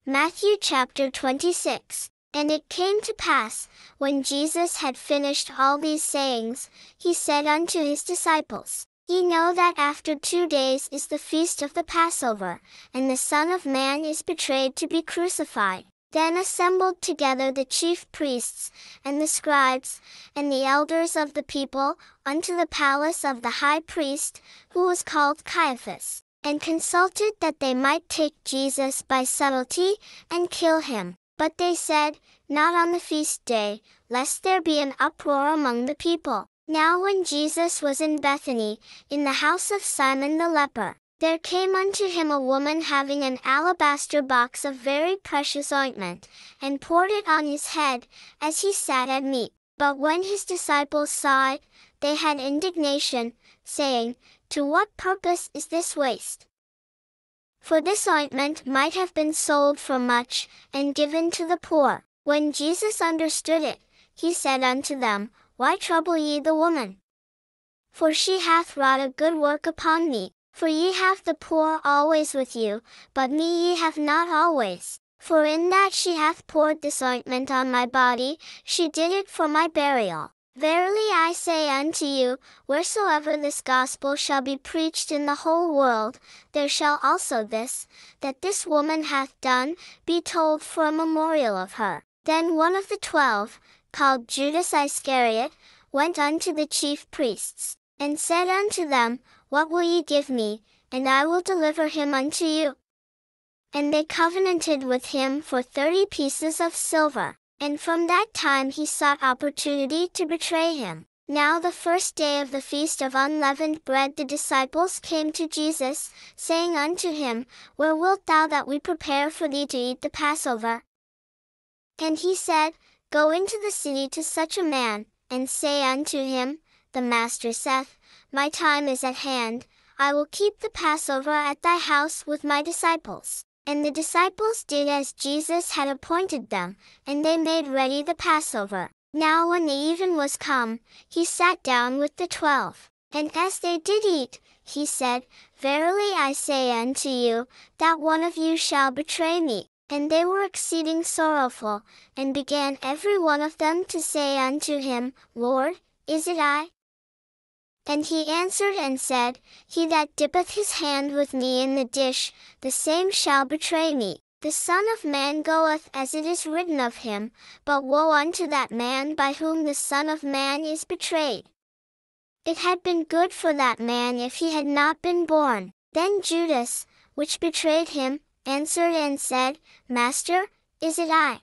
Matthew chapter 26. And it came to pass, when Jesus had finished all these sayings, he said unto his disciples, Ye know that after 2 days is the feast of the Passover, and the Son of Man is betrayed to be crucified. Then assembled together the chief priests, and the scribes, and the elders of the people, unto the palace of the high priest, who was called Caiaphas, and consulted that they might take Jesus by subtlety, and kill him. But they said, Not on the feast day, lest there be an uproar among the people. Now when Jesus was in Bethany, in the house of Simon the leper, there came unto him a woman having an alabaster box of very precious ointment, and poured it on his head, as he sat at meat. But when his disciples saw it, they had indignation, saying, To what purpose is this waste? For this ointment might have been sold for much, and given to the poor. When Jesus understood it, he said unto them, Why trouble ye the woman? For she hath wrought a good work upon me. For ye have the poor always with you, but me ye have not always. For in that she hath poured this ointment on my body, she did it for my burial. Verily I say unto you, wheresoever this gospel shall be preached in the whole world, there shall also this, that this woman hath done, be told for a memorial of her. Then one of the 12, called Judas Iscariot, went unto the chief priests, and said unto them, What will ye give me, and I will deliver him unto you? And they covenanted with him for 30 pieces of silver. And from that time he sought opportunity to betray him. Now the first day of the feast of unleavened bread the disciples came to Jesus, saying unto him, Where wilt thou that we prepare for thee to eat the Passover? And he said, Go into the city to such a man, and say unto him, The Master saith, My time is at hand, I will keep the Passover at thy house with my disciples. And the disciples did as Jesus had appointed them, and they made ready the Passover. Now when the even was come, he sat down with the 12. And as they did eat, he said, Verily I say unto you, that one of you shall betray me. And they were exceeding sorrowful, and began every one of them to say unto him, Lord, is it I? And he answered and said, He that dippeth his hand with me in the dish, the same shall betray me. The Son of Man goeth as it is written of him, but woe unto that man by whom the Son of Man is betrayed. It had been good for that man if he had not been born. Then Judas, which betrayed him, answered and said, Master, is it I?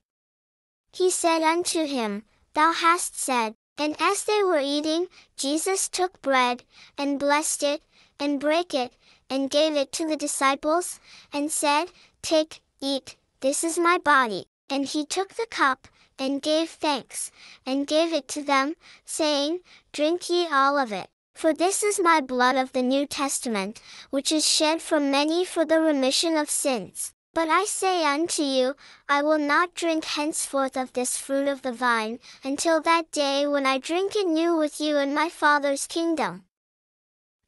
He said unto him, Thou hast said. And as they were eating, Jesus took bread, and blessed it, and brake it, and gave it to the disciples, and said, Take, eat, this is my body. And he took the cup, and gave thanks, and gave it to them, saying, Drink ye all of it. For this is my blood of the New Testament, which is shed for many for the remission of sins. But I say unto you, I will not drink henceforth of this fruit of the vine, until that day when I drink it new with you in my Father's kingdom.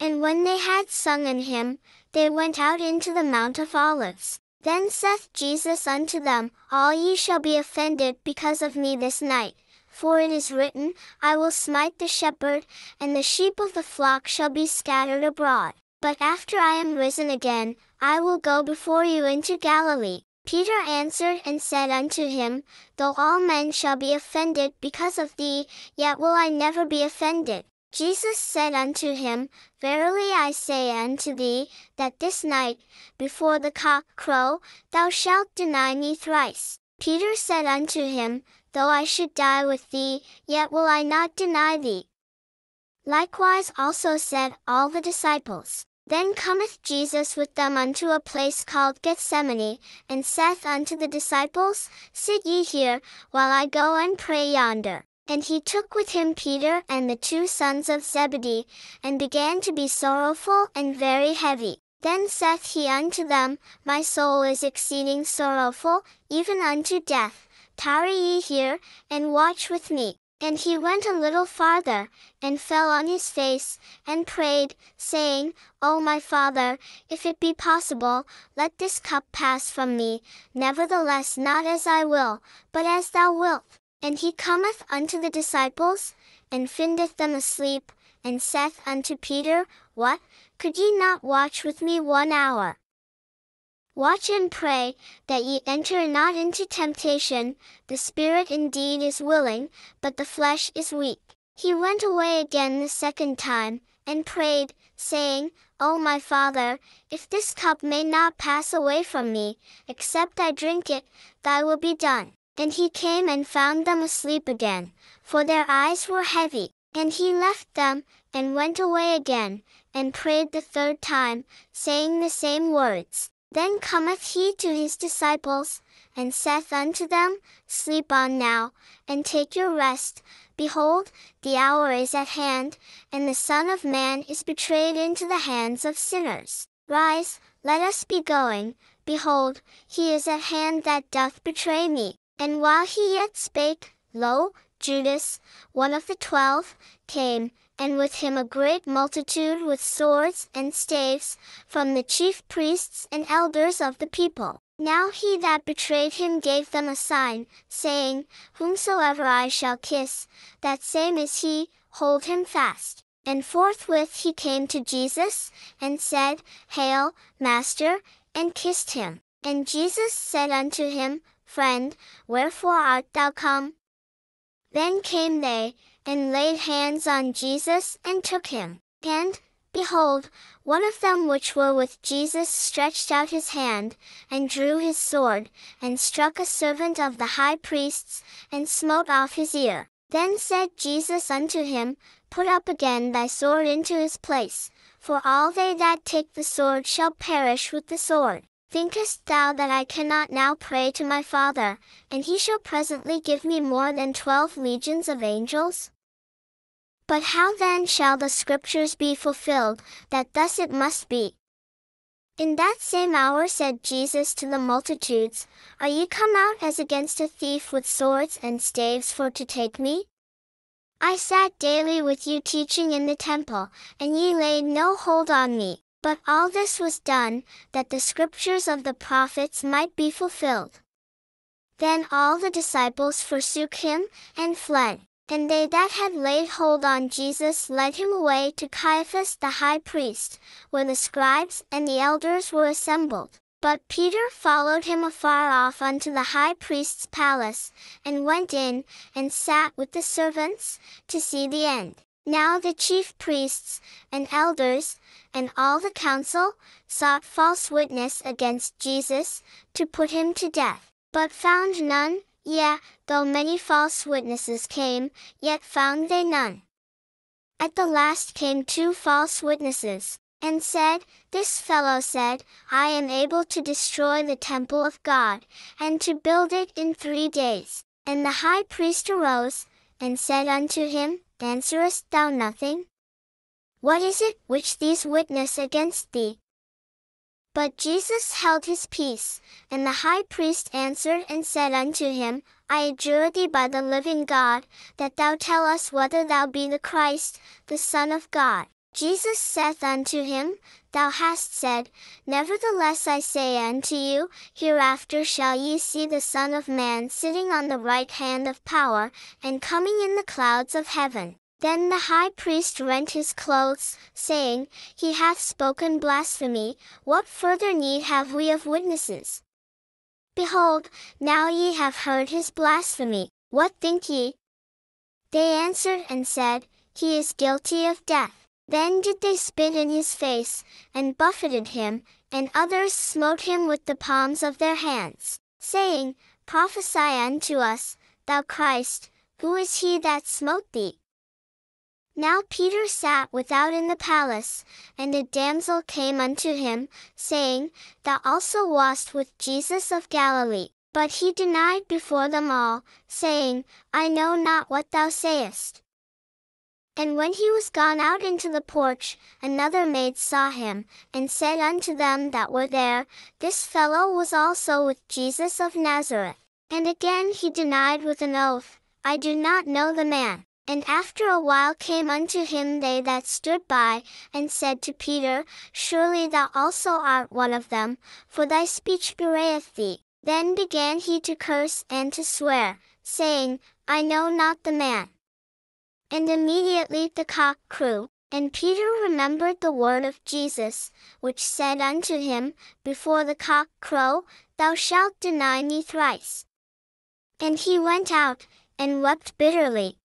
And when they had sung an hymn, they went out into the Mount of Olives. Then saith Jesus unto them, All ye shall be offended because of me this night. For it is written, I will smite the shepherd, and the sheep of the flock shall be scattered abroad. But after I am risen again, I will go before you into Galilee. Peter answered and said unto him, Though all men shall be offended because of thee, yet will I never be offended. Jesus said unto him, Verily I say unto thee, that this night, before the cock crow, thou shalt deny me thrice. Peter said unto him, Though I should die with thee, yet will I not deny thee. Likewise also said all the disciples. Then cometh Jesus with them unto a place called Gethsemane, and saith unto the disciples, Sit ye here, while I go and pray yonder. And he took with him Peter and the 2 sons of Zebedee, and began to be sorrowful and very heavy. Then saith he unto them, My soul is exceeding sorrowful, even unto death. Tarry ye here, and watch with me. And he went a little farther, and fell on his face, and prayed, saying, O my Father, if it be possible, let this cup pass from me, nevertheless not as I will, but as thou wilt. And he cometh unto the disciples, and findeth them asleep, and saith unto Peter, What, could ye not watch with me 1 hour? Watch and pray, that ye enter not into temptation. The spirit indeed is willing, but the flesh is weak. He went away again the second time, and prayed, saying, O my Father, if this cup may not pass away from me, except I drink it, thy will be done. And he came and found them asleep again, for their eyes were heavy. And he left them, and went away again, and prayed the third time, saying the same words. Then cometh he to his disciples, and saith unto them, Sleep on now, and take your rest. Behold, the hour is at hand, and the Son of Man is betrayed into the hands of sinners. Rise, let us be going. Behold, he is at hand that doth betray me. And while he yet spake, lo, Judas, one of the 12, came, and with him a great multitude with swords and staves, from the chief priests and elders of the people. Now he that betrayed him gave them a sign, saying, Whomsoever I shall kiss, that same is he, hold him fast. And forthwith he came to Jesus, and said, Hail, Master, and kissed him. And Jesus said unto him, Friend, wherefore art thou come? Then came they, and laid hands on Jesus, and took him. And, behold, one of them which were with Jesus stretched out his hand, and drew his sword, and struck a servant of the high priest's, and smote off his ear. Then said Jesus unto him, Put up again thy sword into his place, for all they that take the sword shall perish with the sword. Thinkest thou that I cannot now pray to my Father, and he shall presently give me more than 12 legions of angels? But how then shall the scriptures be fulfilled, that thus it must be? In that same hour said Jesus to the multitudes, Are ye come out as against a thief with swords and staves for to take me? I sat daily with you teaching in the temple, and ye laid no hold on me. But all this was done, that the scriptures of the prophets might be fulfilled. Then all the disciples forsook him, and fled. And they that had laid hold on Jesus led him away to Caiaphas the high priest, where the scribes and the elders were assembled. But Peter followed him afar off unto the high priest's palace, and went in, and sat with the servants, to see the end. Now the chief priests, and elders, and all the council, sought false witness against Jesus, to put him to death, but found none. Yea, though many false witnesses came, yet found they none. At the last came 2 false witnesses, and said, This fellow said, I am able to destroy the temple of God, and to build it in 3 days. And the high priest arose, and said unto him, Answerest thou nothing? What is it which these witness against thee? But Jesus held his peace. And the high priest answered and said unto him, I adjure thee by the living God, that thou tell us whether thou be the Christ, the Son of God. Jesus saith unto him, Thou hast said. Nevertheless I say unto you, hereafter shall ye see the Son of Man sitting on the right hand of power, and coming in the clouds of heaven. Then the high priest rent his clothes, saying, He hath spoken blasphemy. What further need have we of witnesses? Behold, now ye have heard his blasphemy. What think ye? They answered and said, He is guilty of death. Then did they spit in his face, and buffeted him, and others smote him with the palms of their hands, saying, Prophesy unto us, thou Christ, who is he that smote thee? Now Peter sat without in the palace, and a damsel came unto him, saying, Thou also wast with Jesus of Galilee. But he denied before them all, saying, I know not what thou sayest. And when he was gone out into the porch, another maid saw him, and said unto them that were there, This fellow was also with Jesus of Nazareth. And again he denied with an oath, I do not know the man. And after a while came unto him they that stood by, and said to Peter, Surely thou also art one of them, for thy speech bewrayeth thee. Then began he to curse and to swear, saying, I know not the man. And immediately the cock crew. And Peter remembered the word of Jesus, which said unto him, Before the cock crow, thou shalt deny me thrice. And he went out, and wept bitterly.